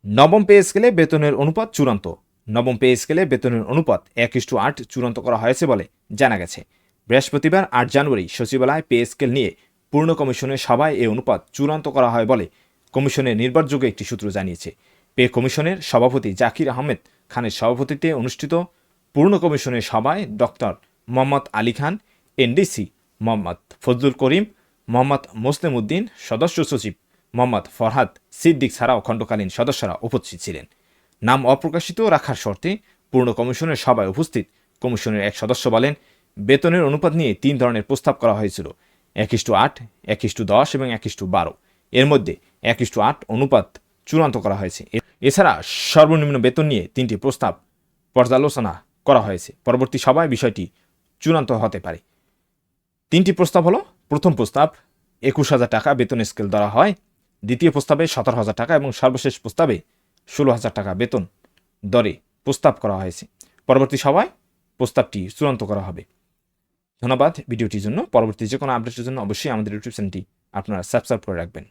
নবম পে স্কেলে বেতনের অনুপাত চূড়ান্ত। নবম পে স্কেলে বেতনের অনুপাত 1:8 চূড়ান্ত করা হয়েছে বলে জানা গেছে। বৃহস্পতিবার 8 জানুয়ারি সচিবালয় পে স্কেল নিয়ে পূর্ণ কমিশনের সভায় এই অনুপাত চূড়ান্ত করা হয় বলে কমিশনের নির্ভরযোগ্য একটি সূত্র জানিয়েছে। পে কমিশনের সভাপতি জাকির আহমেদ খানের সভাপতিত্বে অনুষ্ঠিত পূর্ণ কমিশনের সভায় ডক্টর মোহাম্মদ আলী খান, এনডিসি মোহাম্মদ ফজলুল করিম, মোহাম্মদ মোসলেম উদ্দিন, সদস্য সচিব মোহাম্মদ ফরহাদ সিদ্দিক ছাড়াও খণ্ডকালীন সদস্যরা উপস্থিত ছিলেন। নাম অপ্রকাশিত রাখার শর্তে পূর্ণ কমিশনের সভায় উপস্থিত কমিশনের এক সদস্য বলেন, বেতনের অনুপাত নিয়ে 3 ধরনের প্রস্তাব করা হয়েছিল: 1:8, 1:10 এবং 1:12। এর মধ্যে 1:8 অনুপাত চূড়ান্ত করা হয়েছে। এছাড়া সর্বনিম্ন বেতন নিয়ে 3টি প্রস্তাব পর্যালোচনা করা হয়েছে। পরবর্তী সভায় বিষয়টি চূড়ান্ত হতে পারে। 3টি প্রস্তাব হলো: প্রথম প্রস্তাব 21,000 টাকা বেতন স্কেল ধরা হয়, দ্বিতীয় প্রস্তাবে 17,000 টাকা এবং সর্বশেষ প্রস্তাবে 16,000 টাকা বেতন দরে প্রস্তাব করা হয়েছে। পরবর্তী সভায় প্রস্তাবটি চূড়ান্ত করা হবে। ধন্যবাদ ভিডিওটির জন্য। পরবর্তী যে কোনো আপডেটের জন্য অবশ্যই আমাদের ইউটিউব চ্যানেলটি আপনারা সাবস্ক্রাইব করে রাখবেন।